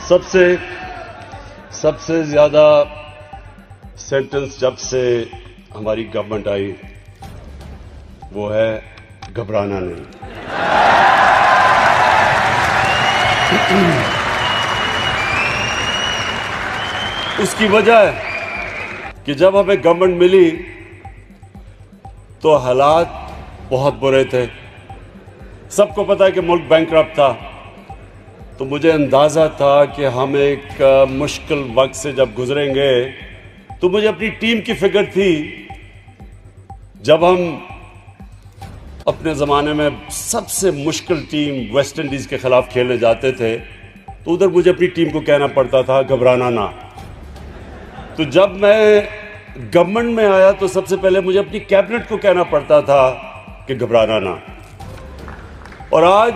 सबसे सबसे ज्यादा सेंटेंस जब से हमारी गवर्नमेंट आई वो है घबराना नहीं। उसकी वजह है कि जब हमें गवर्नमेंट मिली तो हालात बहुत बुरे थे। सबको पता है कि मुल्क बैंकरप्ट था, तो मुझे अंदाजा था कि हम एक मुश्किल वक्त से जब गुजरेंगे, तो मुझे अपनी टीम की फिक्र थी। जब हम अपने ज़माने में सबसे मुश्किल टीम वेस्ट इंडीज़ के ख़िलाफ़ खेलने जाते थे, तो उधर मुझे अपनी टीम को कहना पड़ता था घबराना ना। तो जब मैं गवर्नमेंट में आया तो सबसे पहले मुझे अपनी कैबिनेट को कहना पड़ता था कि घबराना ना। और आज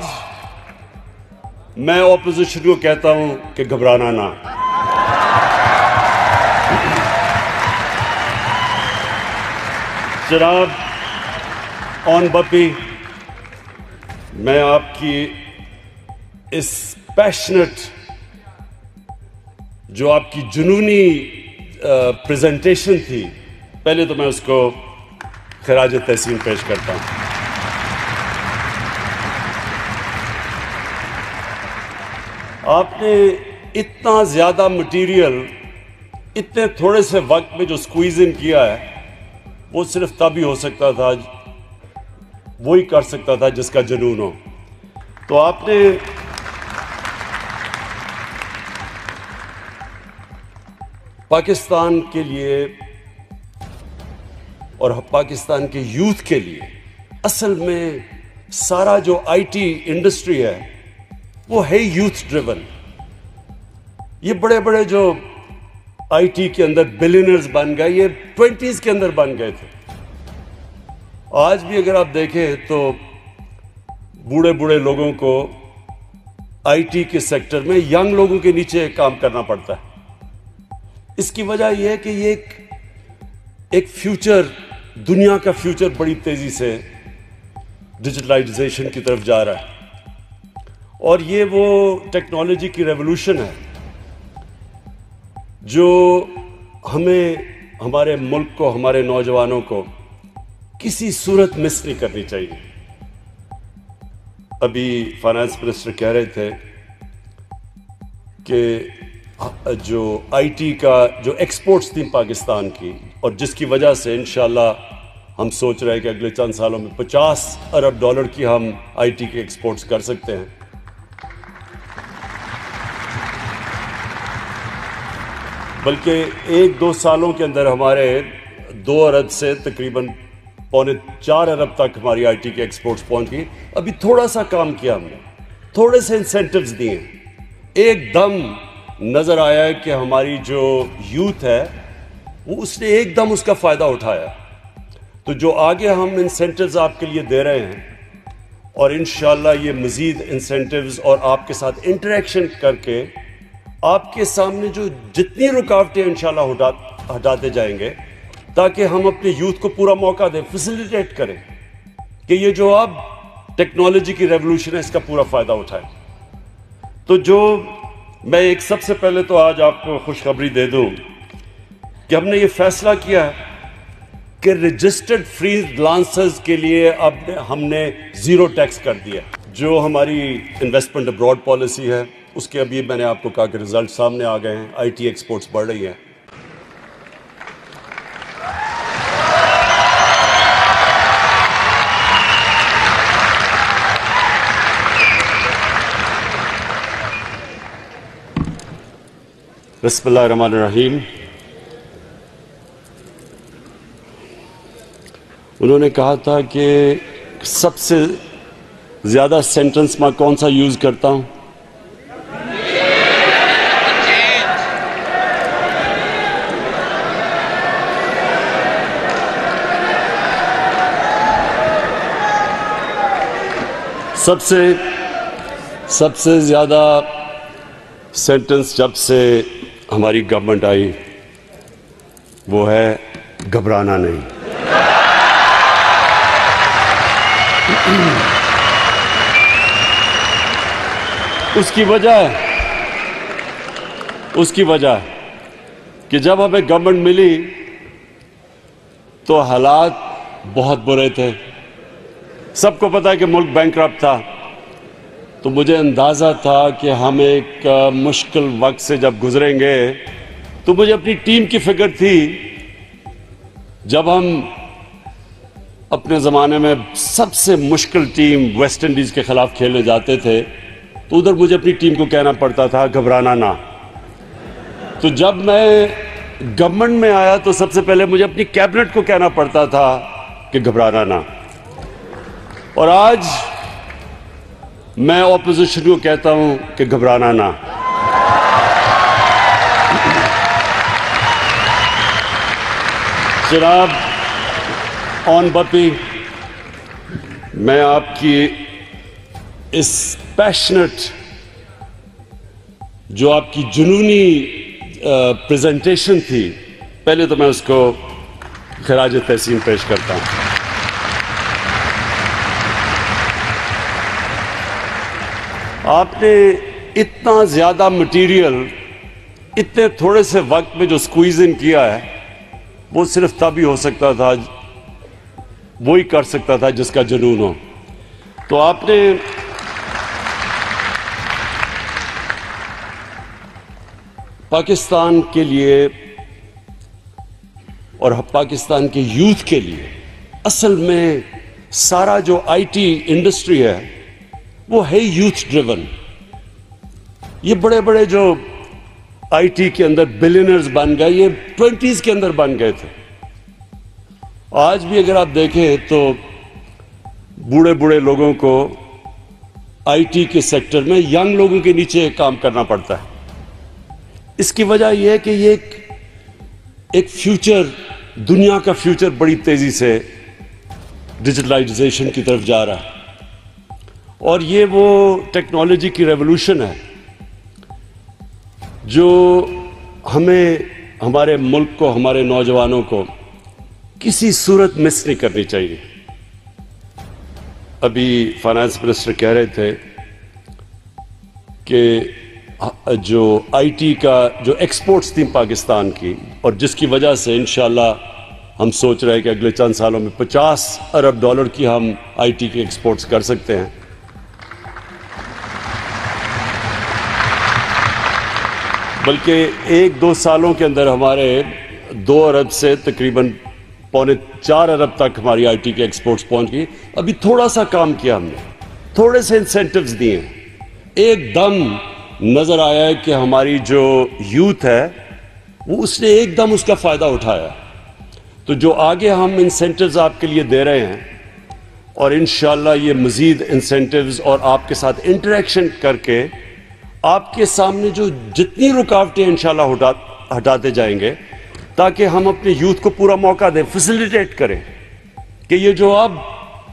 मैं ऑपोजिशन को कहता हूं कि घबराना ना। जनाब ऑन बप्पी, मैं आपकी इस पैशनेट, जो आपकी जुनूनी प्रेजेंटेशन थी, पहले तो मैं उसको खराज तहसीन पेश करता हूं। आपने इतना ज्यादा मटेरियल इतने थोड़े से वक्त में जो स्क्वीज इन किया है, वो सिर्फ तब ही हो सकता था, वो ही कर सकता था जिसका जुनून हो। तो आपने पाकिस्तान के लिए और पाकिस्तान के यूथ के लिए, असल में सारा जो आईटी इंडस्ट्री है वो है यूथ ड्रिवन। ये बड़े बड़े जो आईटी के अंदर बिलियनर्स बन गए, ये 20s के अंदर बन गए थे। आज भी अगर आप देखें तो बूढ़े बूढ़े लोगों को आईटी के सेक्टर में यंग लोगों के नीचे काम करना पड़ता है। इसकी वजह यह है कि ये एक फ्यूचर, दुनिया का फ्यूचर बड़ी तेजी से डिजिटलाइजेशन की तरफ जा रहा है, और ये वो टेक्नोलॉजी की रेवोल्यूशन है जो हमें, हमारे मुल्क को, हमारे नौजवानों को किसी सूरत मिस नहीं करनी चाहिए। अभी फाइनेंस मिनिस्टर कह रहे थे कि जो आईटी का जो एक्सपोर्ट्स थी पाकिस्तान की, और जिसकी वजह से इंशाल्लाह हम सोच रहे हैं कि अगले चंद सालों में 50 अरब डॉलर की हम आईटी के एक्सपोर्ट्स कर सकते हैं। बल्कि 1-2 सालों के अंदर हमारे 2 अरब से तकरीबन 3.25-4 अरब तक हमारी आईटी के एक्सपोर्ट्स पहुंच गई। अभी थोड़ा सा काम किया हमने, थोड़े से इंसेंटिव्स दिए, एकदम नजर आया है कि हमारी जो यूथ है वो उसने एकदम उसका फायदा उठाया। तो जो आगे हम इंसेंटिव्स आपके लिए दे रहे हैं, और इंशाल्लाह ये मजीद इंसेंटिव्स और आपके साथ इंटरेक्शन करके आपके सामने जो जितनी रुकावटें इंशाल्लाह हटाते जाएंगे, ताकि हम अपने यूथ को पूरा मौका दें, फैसिलिटेट करें कि ये जो अब टेक्नोलॉजी की रेवोल्यूशन है इसका पूरा फायदा उठाएं। तो जो मैं एक सबसे पहले तो आज आपको खुशखबरी दे दूं कि हमने ये फैसला किया है कि रजिस्टर्ड फ्रीलांसर्स के लिए अब हमने 0 टैक्स कर दिया। जो हमारी इन्वेस्टमेंट अब्रॉड पॉलिसी है उसके अभी मैंने आपको कहा कि रिजल्ट सामने आ गए हैं, आईटी एक्सपोर्ट्स बढ़ रही हैं। बिस्मिल्लाहिर्रहमानिर्रहीम। उन्होंने कहा था कि सबसे ज्यादा सेंटेंस मैं कौन सा यूज करता हूं? सबसे ज्यादा सेंटेंस जब से हमारी गवर्नमेंट आई वो है घबराना नहीं। उसकी वजह है उसकी वजह कि जब हमें गवर्नमेंट मिली तो हालात बहुत बुरे थे। सबको पता है कि मुल्क बैंकरप्ट था, तो मुझे अंदाज़ा था कि हम एक मुश्किल वक्त से जब गुजरेंगे, तो मुझे अपनी टीम की फिक्र थी। जब हम अपने ज़माने में सबसे मुश्किल टीम वेस्ट इंडीज़ के ख़िलाफ़ खेलने जाते थे, तो उधर मुझे अपनी टीम को कहना पड़ता था घबराना ना। तो जब मैं गवर्नमेंट में आया तो सबसे पहले मुझे अपनी कैबिनेट को कहना पड़ता था कि घबराना ना। और आज मैं ऑपोजिशन को कहता हूं कि घबराना ना। जनाब ऑन बपी, मैं आपकी इस पैशनेट, जो आपकी जुनूनी प्रेजेंटेशन थी, पहले तो मैं उसको खराज तहसीन पेश करता हूं। आपने इतना ज़्यादा मटेरियल इतने थोड़े से वक्त में जो स्क्वीज इन किया है, वो सिर्फ तभी हो सकता था, वो ही कर सकता था जिसका जुनून हो। तो आपने पाकिस्तान के लिए और पाकिस्तान के यूथ के लिए, असल में सारा जो आईटी इंडस्ट्री है वो है यूथ ड्रिवन। ये बड़े बड़े जो आईटी के अंदर बिलियनर्स बन गए, ये 20s के अंदर बन गए थे। आज भी अगर आप देखें तो बूढ़े बूढ़े लोगों को आईटी के सेक्टर में यंग लोगों के नीचे काम करना पड़ता है। इसकी वजह यह है कि ये एक फ्यूचर, दुनिया का फ्यूचर बड़ी तेजी से डिजिटलाइजेशन की तरफ जा रहा है, और ये वो टेक्नोलॉजी की रेवोल्यूशन है जो हमें, हमारे मुल्क को, हमारे नौजवानों को किसी सूरत मिस नहीं करनी चाहिए। अभी फाइनेंस मिनिस्टर कह रहे थे कि जो आईटी का जो एक्सपोर्ट्स थी पाकिस्तान की, और जिसकी वजह से इंशाल्लाह हम सोच रहे हैं कि अगले चंद सालों में 50 अरब डॉलर की हम आईटी के एक्सपोर्ट्स कर सकते हैं। बल्कि 1-2 सालों के अंदर हमारे 2 अरब से तकरीबन 3.25-4 अरब तक हमारी आईटी के एक्सपोर्ट्स पहुंच गई। अभी थोड़ा सा काम किया हमने, थोड़े से इंसेंटिव्स दिए, एकदम नजर आया है कि हमारी जो यूथ है वो उसने एकदम उसका फायदा उठाया। तो जो आगे हम इंसेंटिव्स आपके लिए दे रहे हैं, और इंशाल्लाह ये मजीद इंसेंटिव्स और आपके साथ इंटरेक्शन करके आपके सामने जो जितनी रुकावटें इंशाल्लाह हटाते जाएंगे, ताकि हम अपने यूथ को पूरा मौका दें, फैसिलिटेट करें कि ये जो अब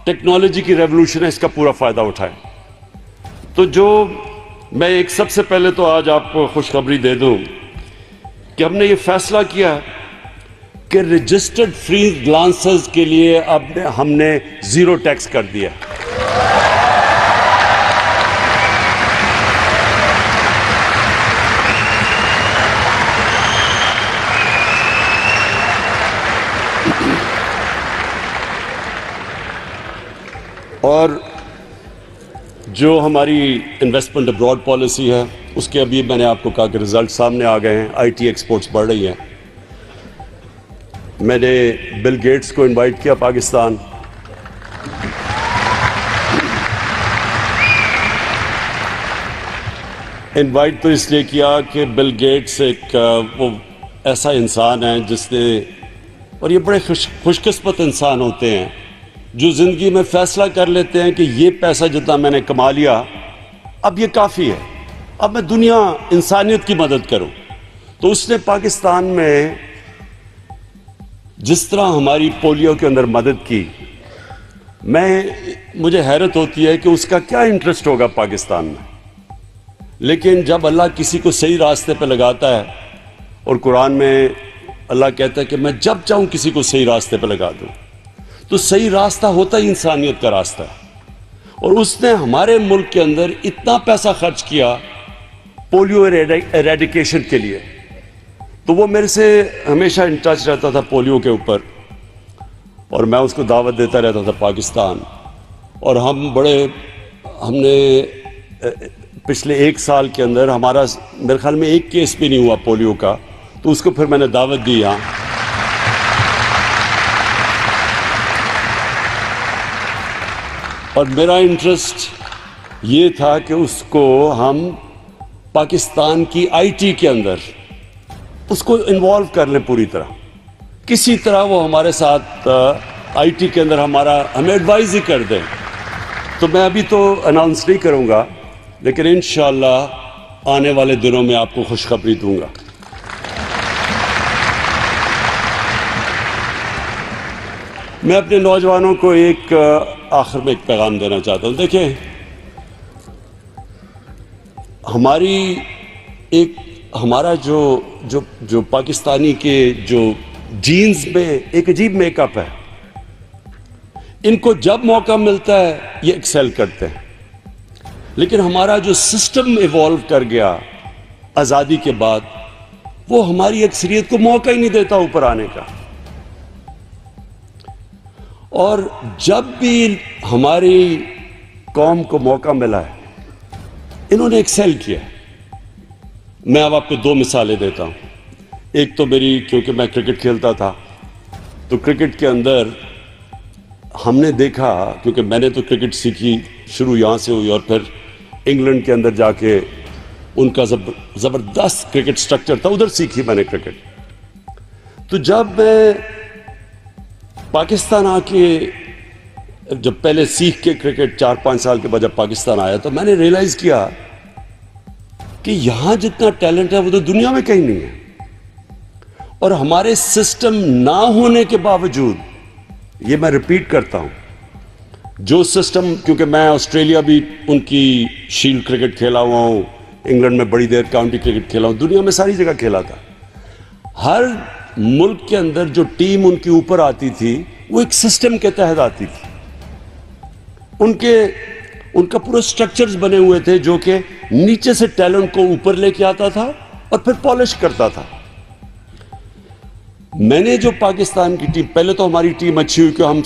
टेक्नोलॉजी की रेवोल्यूशन है इसका पूरा फायदा उठाएं। तो जो मैं एक सबसे पहले तो आज आपको खुशखबरी दे दूं कि हमने ये फैसला किया कि रजिस्टर्ड फ्रीलांसर्स के लिए अब हमने 0 टैक्स कर दिया। और जो हमारी इन्वेस्टमेंट अब्रॉड पॉलिसी है, उसके अभी मैंने आपको कहा कि रिजल्ट सामने आ गए हैं, आईटी एक्सपोर्ट्स बढ़ रही हैं। मैंने बिल गेट्स को इनवाइट किया पाकिस्तान, इनवाइट तो इसलिए किया कि बिल गेट्स एक वो ऐसा इंसान है जिसने, और ये बड़े खुशकिस्मत इंसान होते हैं जो ज़िंदगी में फ़ैसला कर लेते हैं कि ये पैसा जितना मैंने कमा लिया अब ये काफ़ी है, अब मैं दुनिया इंसानियत की मदद करूं। तो उसने पाकिस्तान में जिस तरह हमारी पोलियो के अंदर मदद की, मुझे हैरत होती है कि उसका क्या इंटरेस्ट होगा पाकिस्तान में। लेकिन जब अल्लाह किसी को सही रास्ते पर लगाता है, और कुरान में अल्लाह कहता है कि मैं जब चाहूं किसी को सही रास्ते पर लगा दूं, तो सही रास्ता होता ही इंसानियत का रास्ता है। और उसने हमारे मुल्क के अंदर इतना पैसा खर्च किया पोलियो एरेडिकेशन के लिए। तो वो मेरे से हमेशा इन टच रहता था पोलियो के ऊपर, और मैं उसको दावत देता रहता था पाकिस्तान। और हमने पिछले 1 साल के अंदर हमारा मेरे ख्याल में 1 केस भी नहीं हुआ पोलियो का, तो उसको फिर मैंने दावत दी यहाँ। और मेरा इंटरेस्ट ये था कि उसको हम पाकिस्तान की आईटी के अंदर उसको इन्वॉल्व कर लें पूरी तरह, किसी तरह वो हमारे साथ आईटी के अंदर हमें एडवाइज ही कर दें। तो मैं अभी तो अनाउंस नहीं करूंगा, लेकिन इंशाअल्लाह आने वाले दिनों में आपको खुशखबरी दूंगा। मैं अपने नौजवानों को आखिर में एक पैगाम देना चाहता हूं। देखिए, हमारा जो पाकिस्तानी के जो जीन्स में एक अजीब मेकअप है, इनको जब मौका मिलता है ये एक्सेल करते हैं, लेकिन हमारा जो सिस्टम इवॉल्व कर गया आज़ादी के बाद, वो हमारी अक्सरियत को मौका ही नहीं देता ऊपर आने का। और जब भी हमारी कौम को मौका मिला है, इन्होंने एक्सेल किया। मैं अब आपको 2 मिसालें देता हूं। एक तो क्योंकि मैं क्रिकेट खेलता था, तो क्रिकेट के अंदर हमने देखा, क्योंकि मैंने तो क्रिकेट सीखी शुरू यहाँ से हुई, और फिर इंग्लैंड के अंदर जाके उनका ज़बरदस्त क्रिकेट स्ट्रक्चर था, उधर सीखी मैंने क्रिकेट। तो जब मैं पाकिस्तान आके जब पहले सीख के क्रिकेट 4-5 साल के बाद जब पाकिस्तान आया, तो मैंने रियलाइज किया कि यहां जितना टैलेंट है वो तो दुनिया में कहीं नहीं है। और हमारे सिस्टम ना होने के बावजूद, ये मैं रिपीट करता हूं, जो सिस्टम, क्योंकि मैं ऑस्ट्रेलिया भी उनकी शील्ड क्रिकेट खेला हुआ हूं, इंग्लैंड में बड़ी देर काउंटी क्रिकेट खेला हूं, दुनिया में सारी जगह खेला था। हर मुल्क के अंदर जो टीम उनकी ऊपर आती थी, वो एक सिस्टम के तहत आती थी। उनका पूरा स्ट्रक्चर्स बने हुए थे जो कि नीचे से टैलेंट को ऊपर लेके आता था और फिर पॉलिश करता था। मैंने जो पाकिस्तान की टीम, पहले तो हमारी टीम अच्छी हुई कि हम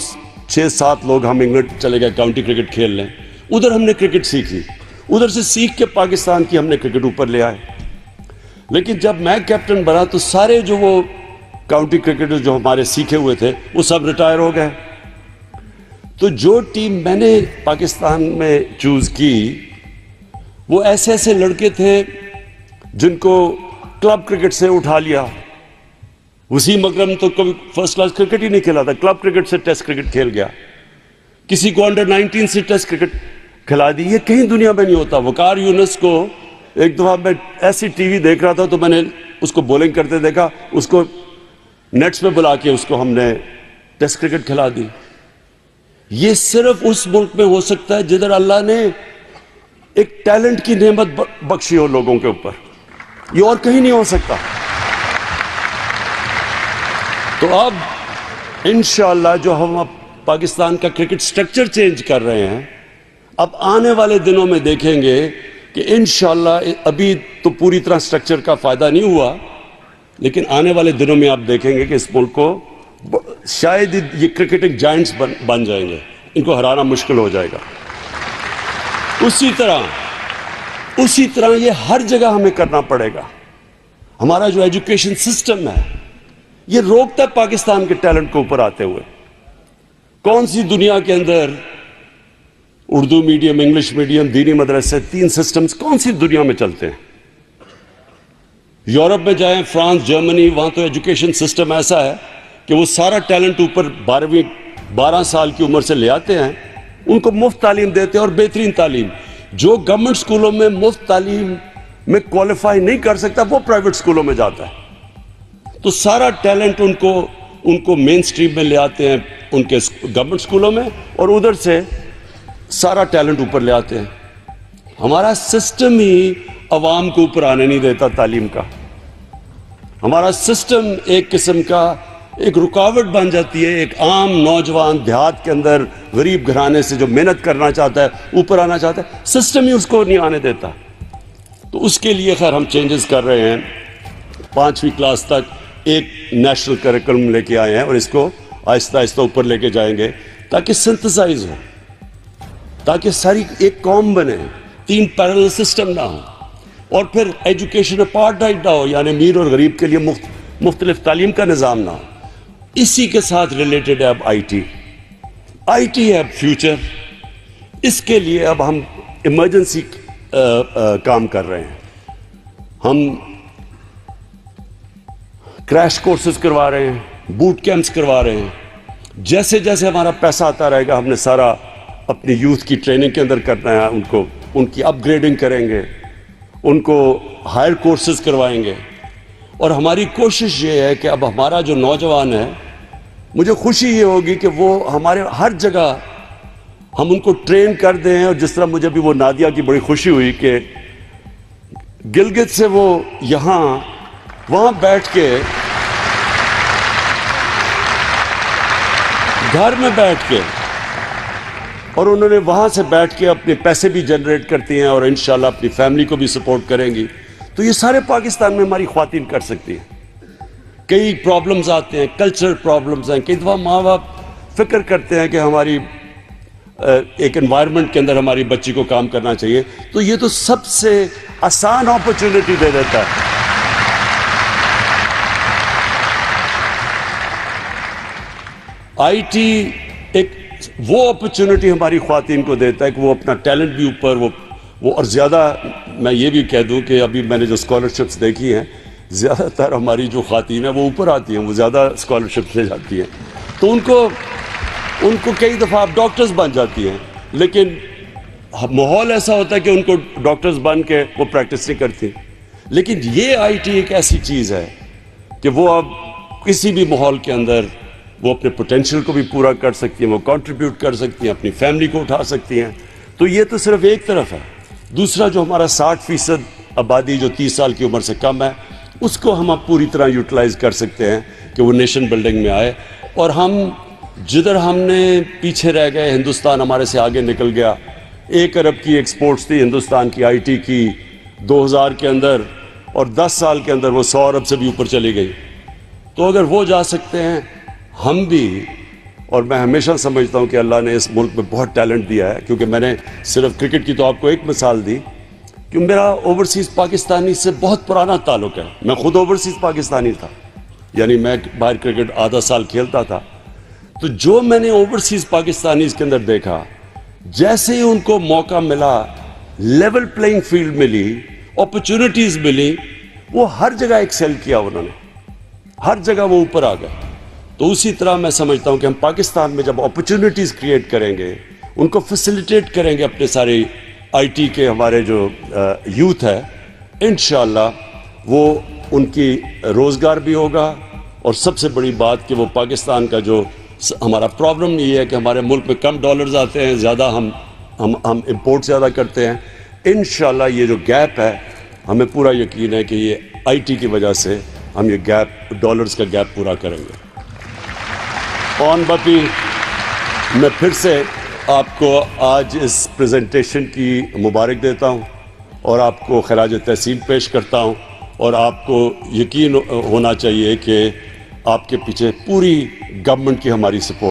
6-7 लोग हम इंग्लैंड चले गए काउंटी क्रिकेट खेल लें, उधर हमने क्रिकेट सीखी, उधर से सीख के पाकिस्तान की हमने क्रिकेट ऊपर ले आए। लेकिन जब मैं कैप्टन बना तो सारे जो वो काउंटी क्रिकेटर्स जो हमारे सीखे हुए थे वो सब रिटायर हो गए। तो जो टीम मैंने पाकिस्तान में चूज की, वो ऐसे ऐसे लड़के थे जिनको क्लब क्रिकेट से उठा लिया। वसीम अकरम तो कभी फर्स्ट क्लास क्रिकेट ही नहीं खेला था, क्लब क्रिकेट से टेस्ट क्रिकेट खेल गया। किसी को अंडर 19 से टेस्ट क्रिकेट खिला दी, ये कहीं दुनिया में नहीं होता। वकार यूनुस को एक दफा मैं ऐसी टीवी देख रहा था तो मैंने उसको बॉलिंग करते देखा, उसको नेट्स में बुला के उसको हमने टेस्ट क्रिकेट खिला दी। ये सिर्फ उस मुल्क में हो सकता है जिधर अल्लाह ने एक टैलेंट की नेमत बख्शी हो लोगों के ऊपर, ये और कहीं नहीं हो सकता। तो अब इंशाअल्लाह जो हम अब पाकिस्तान का क्रिकेट स्ट्रक्चर चेंज कर रहे हैं, अब आने वाले दिनों में देखेंगे कि इंशाअल्लाह, अभी तो पूरी तरह स्ट्रक्चर का फायदा नहीं हुआ, लेकिन आने वाले दिनों में आप देखेंगे कि इस मुल्क को शायद ये क्रिकेटिंग जायंट्स बन जाएंगे, इनको हराना मुश्किल हो जाएगा। उसी तरह ये हर जगह हमें करना पड़ेगा। हमारा जो एजुकेशन सिस्टम है, ये रोकता है पाकिस्तान के टैलेंट को ऊपर आते हुए। कौन सी दुनिया के अंदर उर्दू मीडियम, इंग्लिश मीडियम, दीनी मदरसे, 3 सिस्टम्स कौन सी दुनिया में चलते हैं? यूरोप में जाएं, फ्रांस, जर्मनी, वहां तो एजुकेशन सिस्टम ऐसा है कि वो सारा टैलेंट ऊपर 12 साल की उम्र से ले आते हैं, उनको मुफ्त तालीम देते हैं और बेहतरीन तालीम। जो गवर्नमेंट स्कूलों में मुफ्त तालीम में क्वालिफाई नहीं कर सकता, वो प्राइवेट स्कूलों में जाता है। तो सारा टैलेंट उनको मेन स्ट्रीम में ले आते हैं उनके गवर्नमेंट स्कूलों में, और उधर से सारा टैलेंट ऊपर ले आते हैं। हमारा सिस्टम ही अवाम को ऊपर आने नहीं देता तालीम का। हमारा सिस्टम एक किस्म का एक रुकावट बन जाती है। एक आम नौजवान देहात के अंदर गरीब घराने से जो मेहनत करना चाहता है, ऊपर आना चाहता है, सिस्टम ही उसको नहीं आने देता। तो तो उसके लिए खैर हम चेंजेस कर रहे हैं। 5वीं क्लास तक एक नेशनल करिकुलम लेके आए हैं और इसको आहिस्ता आहिस्ता ऊपर लेके जाएंगे ताकि सिंथेसाइज हो, ताकि सारी एक कौम बने, 3 पैरेलल सिस्टम ना हो, और फिर एजुकेशन अपार्टाइड ना हो, यानी अमीर और गरीब के लिए मुख्तलिफ तालीम का निज़ाम ना हो। इसी के साथ रिलेटेड है अब आईटी है अब फ्यूचर। इसके लिए अब हम इमरजेंसी काम कर रहे हैं। हम क्रैश कोर्सेज करवा रहे हैं, बूट कैंप्स करवा रहे हैं। जैसे जैसे हमारा पैसा आता रहेगा हमने सारा अपनी यूथ की ट्रेनिंग के अंदर करना है। उनकी अपग्रेडिंग करेंगे, उनको हायर कोर्सेज करवाएंगे। और हमारी कोशिश ये है कि अब हमारा जो नौजवान है, मुझे खुशी ये होगी कि वो हमारे हर जगह हम उनको ट्रेन कर दें। और जिस तरह मुझे भी वो नादिया की बड़ी खुशी हुई कि गिलगित से वो वहाँ बैठ के घर में बैठ के, और उन्होंने वहाँ से बैठ के अपने पैसे भी जनरेट करती हैं और इंशाल्लाह अपनी फैमिली को भी सपोर्ट करेंगी। तो ये सारे पाकिस्तान में हमारी ख्वातीन कर सकती हैं। कई प्रॉब्लम्स आते हैं, कल्चरल प्रॉब्लम्स हैं। कई दफ़ा माँ बाप फिक्र करते हैं कि हमारी एक एनवायरनमेंट के अंदर हमारी बच्ची को काम करना चाहिए, तो ये तो सबसे आसान अपॉर्चुनिटी दे देता है। आईटी एक वो अपॉर्चुनिटी हमारी ख्वातीन को देता है कि वो अपना टैलेंट भी ऊपर वो और ज़्यादा, मैं ये भी कह दूं कि अभी मैंने जो स्कॉलरशिप्स देखी हैं, ज़्यादातर हमारी जो ख्वातीन है वो ऊपर आती हैं, वो ज़्यादा स्कॉलरशिप्स ले जाती हैं। तो उनको कई दफ़ा आप डॉक्टर्स बन जाती हैं, लेकिन माहौल ऐसा होता है कि उनको डॉक्टर्स बन के वो प्रैक्टिस नहीं करती। लेकिन ये आईटी एक ऐसी चीज़ है कि वो अब किसी भी माहौल के अंदर वो अपने पोटेंशियल को भी पूरा कर सकती हैं, वो कंट्रीब्यूट कर सकती हैं, अपनी फैमिली को उठा सकती हैं। तो ये तो सिर्फ एक तरफ है। दूसरा, जो हमारा 60% आबादी जो 30 साल की उम्र से कम है, उसको हम अब पूरी तरह यूटिलाइज कर सकते हैं कि वो नेशन बिल्डिंग में आए। और हम जिधर हमने पीछे रह गए, हिंदुस्तान हमारे से आगे निकल गया। 1 अरब की एक्सपोर्ट्स थी हिंदुस्तान की आईटी की 2000 के अंदर, और 10 साल के अंदर वो 100 अरब से भी ऊपर चली गई। तो अगर वो जा सकते हैं, हम भी। और मैं हमेशा समझता हूँ कि अल्लाह ने इस मुल्क में बहुत टैलेंट दिया है, क्योंकि मैंने सिर्फ क्रिकेट की तो आपको एक मिसाल दी कि मेरा ओवरसीज़ पाकिस्तानी से बहुत पुराना ताल्लुक है। मैं खुद ओवरसीज़ पाकिस्तानी था, यानी मैं बाहर क्रिकेट आधा साल खेलता था। तो जो मैंने ओवरसीज़ पाकिस्तानीज़ के अंदर देखा, जैसे ही उनको मौका मिला, लेवल प्लेइंग फील्ड मिली, अपॉर्चुनिटीज़ मिली, वो हर जगह एक्सेल किया, उन्होंने हर जगह वो ऊपर आ गए। तो उसी तरह मैं समझता हूं कि हम पाकिस्तान में जब अपॉर्चुनिटीज़ क्रिएट करेंगे, उनको फैसिलिटेट करेंगे अपने सारे आईटी के हमारे जो यूथ है, इंशाअल्लाह वो उनकी रोज़गार भी होगा। और सबसे बड़ी बात कि वो पाकिस्तान का जो हमारा प्रॉब्लम ये है कि हमारे मुल्क में कम डॉलर्स आते हैं, ज़्यादा हम इंपोर्ट ज़्यादा करते हैं। इंशाअल्लाह ये जो गैप है, हमें पूरा यकीन है कि ये आईटी की वजह से हम ये गैप, डॉलर्स का गैप पूरा करेंगे। और बाकी मैं फिर से आपको आज इस प्रेजेंटेशन की मुबारक देता हूं और आपको खराज तहसीन पेश करता हूं। और आपको यकीन होना चाहिए कि आपके पीछे पूरी गवर्नमेंट की हमारी सपोर्ट